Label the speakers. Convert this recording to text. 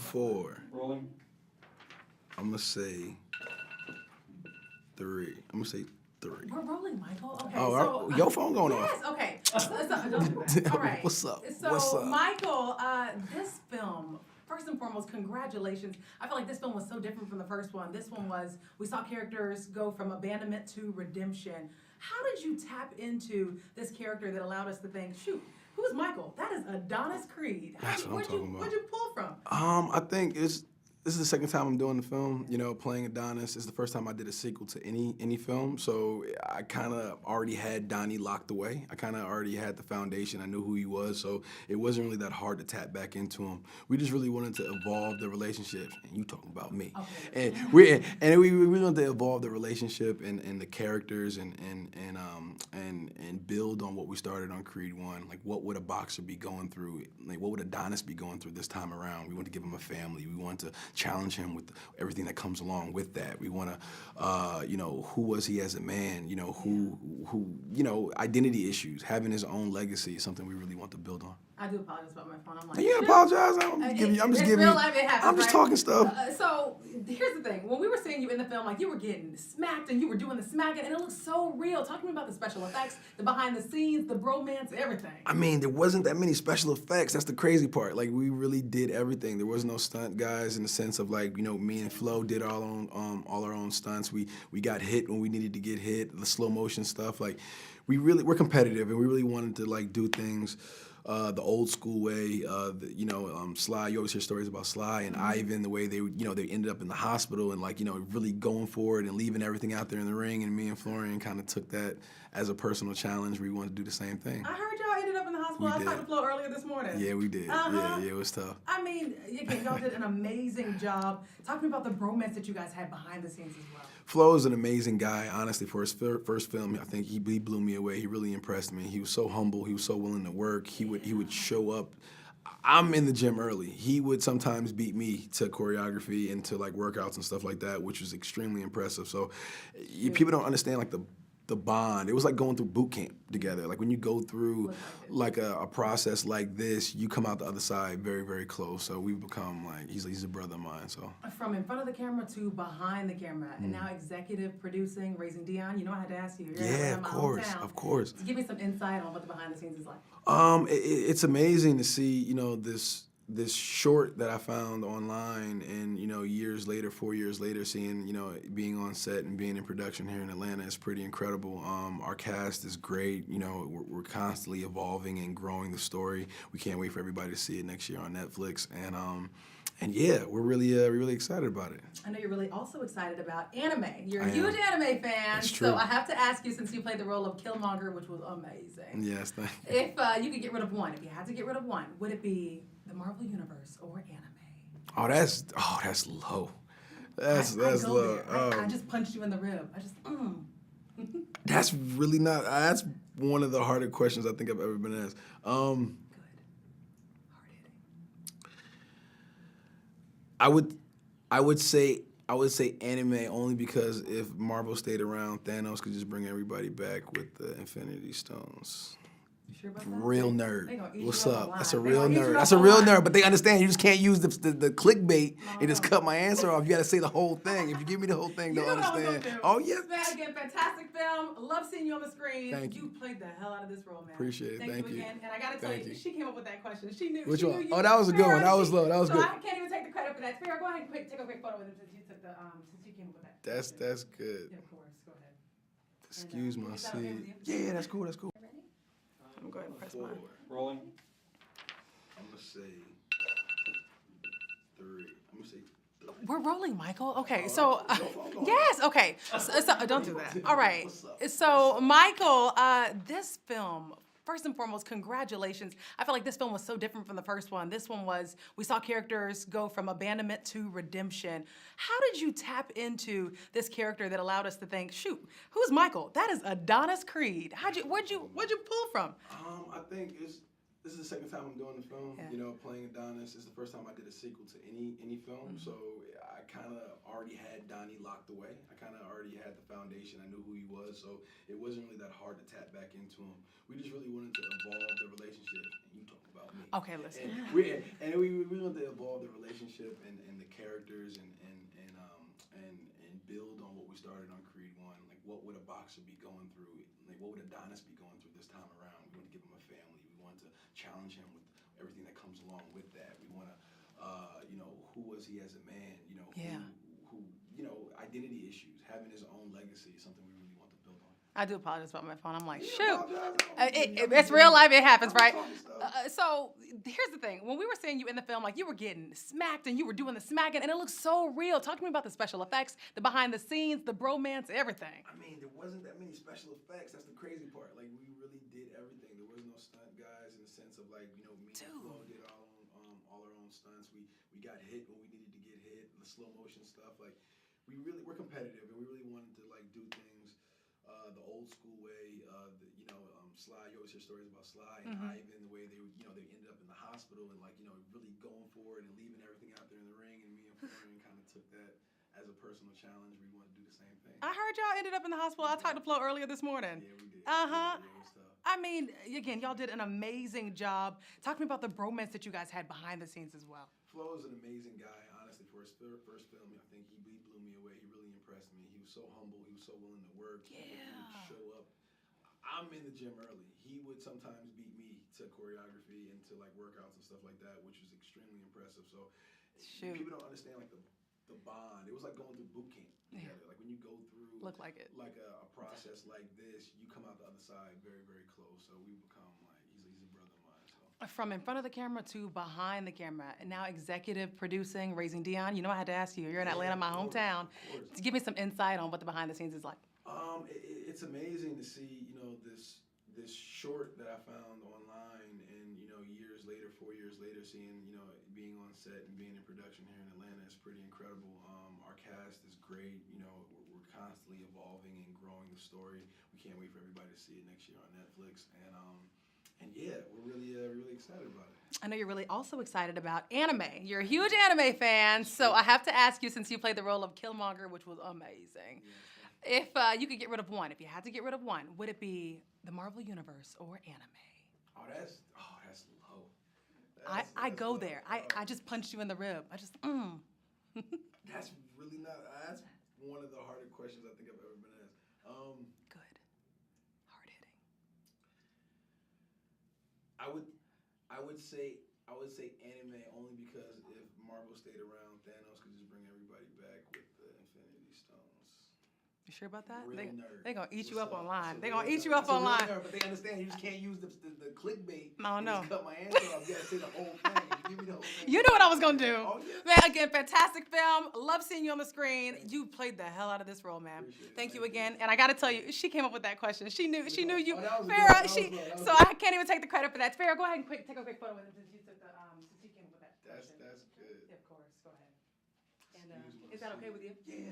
Speaker 1: 4.
Speaker 2: Rolling.
Speaker 1: I'm gonna say 3. I'm gonna say 3.
Speaker 3: We're rolling, Michael. Okay,
Speaker 1: Oh, your phone going off.
Speaker 3: Yes, okay. Don't do that. All right.
Speaker 1: What's up?
Speaker 3: So,
Speaker 1: What's up?
Speaker 3: Michael, this film, first and foremost, congratulations. I feel like this film was so different from the first one. This one was, we saw characters go from abandonment to redemption. How did you tap into this character that allowed us to think, shoot, who's Michael? That is Adonis Creed.
Speaker 1: That's what I'm talking about.
Speaker 3: Where'd you pull from?
Speaker 1: I think this is the second time I'm doing the film, playing Adonis. It's the first time I did a sequel to any film, so I kind of already had Donnie locked away. I kind of already had the foundation. I knew who he was, so it wasn't really that hard to tap back into him. We just really wanted to evolve the relationship, and you talking about me.
Speaker 3: Okay.
Speaker 1: And we wanted to evolve the relationship and the characters and build on what we started on Creed 1. Like, what would a boxer be going through? Like, what would Adonis be going through this time around? We wanted to give him a family. We wanted to challenge him with everything that comes along with that. We want to, who was he as a man? Identity issues, having his own legacy is something we really want to build on.
Speaker 3: I do apologize about my phone. I'm like,
Speaker 1: You ain't apologize. I'm just talking stuff.
Speaker 3: So here's the thing: when we were seeing you in the film, like you were getting smacked and you were doing the smacking, and it looked so real. Talk to me about the special effects, the behind the scenes, the bromance, everything.
Speaker 1: I mean, there wasn't that many special effects. That's the crazy part. Like, we really did everything. There was no stunt guys in the sense of, like, me and Flo did all our own stunts. We got hit when we needed to get hit. The slow motion stuff. Like, we're competitive, and we really wanted to, like, do things the old school way. Sly. You always hear stories about Sly and Ivan, the way they ended up in the hospital and, like, really going for it and leaving everything out there in the ring. And me and Florian kind of took that as a personal challenge. We wanted to do the same thing.
Speaker 3: I heard y'all ended up in the hospital. I talked to Flo earlier this morning.
Speaker 1: Yeah, we did.
Speaker 3: Uh-huh.
Speaker 1: Yeah, it was tough.
Speaker 3: I mean, y'all did an amazing job. Talk to me about the bromance that you guys had behind the scenes as well.
Speaker 1: Flo is an amazing guy, honestly. For his first film, I think he blew me away. He really impressed me. He was so humble. He was so willing to work. He would show up. I'm in the gym early. He would sometimes beat me to choreography and to, like, workouts and stuff like that, which was extremely impressive. So people don't understand, like, the bond. It was like going through boot camp together. Like, when you go through like a process like this, you come out the other side very, very close. So we've become, like, he's a brother of mine. So
Speaker 3: from in front of the camera to behind the camera, and now executive producing, raising Dion. I had to ask you.
Speaker 1: Yeah, of course.
Speaker 3: Give me some insight on what the behind the scenes is like.
Speaker 1: It's amazing to see, this short that I found online, and years later, 4 years later, seeing being on set and being in production here in Atlanta is pretty incredible. Our cast is great. We're constantly evolving and growing the story. We can't wait for everybody to see it next year on Netflix, and yeah, we're really excited about it.
Speaker 3: I know you're really also excited about anime. You're a huge anime fan.
Speaker 1: That's true.
Speaker 3: So I have to ask you, since you played the role of Killmonger, which was amazing.
Speaker 1: Yes, thank you.
Speaker 3: If you could get rid of one, if you had to get rid of one, would it be the Marvel Universe or anime?
Speaker 1: Oh, that's low. That's low.
Speaker 3: I just punched you in the rib.
Speaker 1: That's really not. That's one of the harder questions I think I've ever been asked.
Speaker 3: Good. Hard hitting.
Speaker 1: I would say anime, only because if Marvel stayed around, Thanos could just bring everybody back with the Infinity Stones.
Speaker 3: You sure about that?
Speaker 1: Real nerd. What's up? That's a
Speaker 3: They
Speaker 1: real
Speaker 3: gonna eat you
Speaker 1: nerd.
Speaker 3: up
Speaker 1: That's a
Speaker 3: the
Speaker 1: real
Speaker 3: line.
Speaker 1: nerd. But they understand you just can't use the clickbait and just cut my answer off. You got to say the whole thing. If you give me the whole thing, they'll understand. Oh yeah.
Speaker 3: Man, again, fantastic film. Love seeing you on the screen.
Speaker 1: Thank you.
Speaker 3: You played the hell out of this role, man.
Speaker 1: Appreciate it. Thank you.
Speaker 3: again. And I gotta tell you, she came up with that question. She knew.
Speaker 1: Which
Speaker 3: she
Speaker 1: one?
Speaker 3: Knew you.
Speaker 1: Oh, that was a good one. That was low. That was
Speaker 3: so
Speaker 1: good.
Speaker 3: I can't even take the credit for that. Farrah, go ahead and take a quick photo with him since you took the since you came up with that.
Speaker 1: That's good.
Speaker 3: Yeah, of course. Go ahead.
Speaker 1: Excuse my
Speaker 3: is that okay with
Speaker 1: seat.
Speaker 3: you?
Speaker 1: Yeah, that's cool. That's cool.
Speaker 3: Ready? I'm gonna go ahead and press mine.
Speaker 2: Rolling.
Speaker 1: I'm gonna say 3. I'm gonna say 3.
Speaker 3: We're rolling, Michael. Okay, so yes, okay. So don't do that. All right.
Speaker 1: What's up?
Speaker 3: So Michael, this film. First and foremost, congratulations. I feel like this film was so different from the first one. This one was, we saw characters go from abandonment to redemption. How did you tap into this character that allowed us to think, shoot, who's Michael? That is Adonis Creed. Where'd you pull from?
Speaker 1: I think it's This is the second time I'm doing the film.
Speaker 3: Yeah.
Speaker 1: You know, playing Adonis. It's the first time I did a sequel to any film. So I kind of already had Donnie locked away. I kind of already had the foundation. I knew who he was. So it wasn't really that hard to tap back into him. We just really wanted to evolve the relationship. And you talk about me.
Speaker 3: Okay, listen.
Speaker 1: And we wanted to evolve the relationship and the characters and build on what we started on Creed 1. Like, what would a boxer be going through? Like, what would Adonis be going through this time around? We want to give him a family. We want to challenge him with everything that comes along with that. We want to, who was he as a man? Who identity issues, having his own legacy is something we really want to build on.
Speaker 3: I do apologize about my phone. I'm like, shoot. It's real life. It happens, right? So here's the thing. When we were seeing you in the film, like you were getting smacked and you were doing the smacking, and it looked so real. Talk to me about the special effects, the behind the scenes, the bromance, everything.
Speaker 1: I mean, there wasn't that many special effects. That's the crazy part. Like, we really did everything. There was no stunt guys in the sense of, like, me and Flo did all our own stunts. We got hit when we needed to get hit. The slow motion stuff. Like, we're competitive, and we really wanted to, like, do things the old school way. Sly, you always hear stories about Sly and Ivan, the way they ended up in the hospital and really going for it and leaving everything out there in the ring. And me and Fran kind of took that as a personal challenge. We wanted to do the same thing.
Speaker 3: I heard y'all ended up in the hospital. I talked to Flo earlier this morning.
Speaker 1: Yeah, we did.
Speaker 3: Uh-huh.
Speaker 1: Yeah, it was tough.
Speaker 3: I mean, again, y'all did an amazing job. Talk to me about the bromance that you guys had behind the scenes as well.
Speaker 1: Flo is an amazing guy, honestly. For his first film, I think he blew me away. He really impressed me. He was so humble. He was so willing to work.
Speaker 3: Yeah.
Speaker 1: He would show up. I'm in the gym early. He would sometimes beat me to choreography and to like workouts and stuff like that, which was extremely impressive. So people don't understand like the bond. It was like going through boot camp together. Yeah. Like when you go through
Speaker 3: a
Speaker 1: process like this, you come out the other side very, very close. So we become like he's a brother of mine. So
Speaker 3: from in front of the camera to behind the camera, and now executive producing, Raising Dion. You know I had to ask you. You're in Atlanta, my hometown. To give me some insight on what the behind the scenes is like.
Speaker 1: It's amazing to see, this short that I found online and, 4 years later, seeing, being on set and being in production here in Atlanta is pretty incredible. Our cast is great. We're constantly evolving and growing the story. We can't wait for everybody to see it next year on Netflix. And yeah, we're really excited about it.
Speaker 3: I know you're really also excited about anime. You're a huge anime fan, so I have to ask you, since you played the role of Killmonger, which was amazing. Yeah, if you could get rid of one, if you had to get rid of one, would it be the Marvel Universe or anime?
Speaker 1: Oh, that's low.
Speaker 3: I go there. I just punched you in the rib.
Speaker 1: That's really not. That's one of the harder questions I think I've ever been asked.
Speaker 3: Good. Hard hitting.
Speaker 1: I would say anime only because if Marvel stayed around, Thanos could just bring everybody back with the Infinity Stones.
Speaker 3: You sure about that?
Speaker 1: Real nerd.
Speaker 3: They're going to eat you up
Speaker 1: What's
Speaker 3: online.
Speaker 1: up?
Speaker 3: They're going to eat you up online.
Speaker 1: Nerd, but they understand you just can't use the clickbait.
Speaker 3: I don't know.
Speaker 1: Just cut my answer off. You got to say the whole thing. You give me the whole thing.
Speaker 3: You knew what I was going to do.
Speaker 1: Oh, yeah.
Speaker 3: Man, again, fantastic film. Love seeing you on the screen. You played the hell out of this role, man. Thank you again. And I got to tell you, she came up with that question. She knew you. Farrah, so I can't even take the credit for that. Farrah, go ahead and take a quick photo with him since you took since you came up with that question.
Speaker 1: That's good.
Speaker 3: Yeah, of course. Go ahead. And is that okay with you?
Speaker 1: Yeah.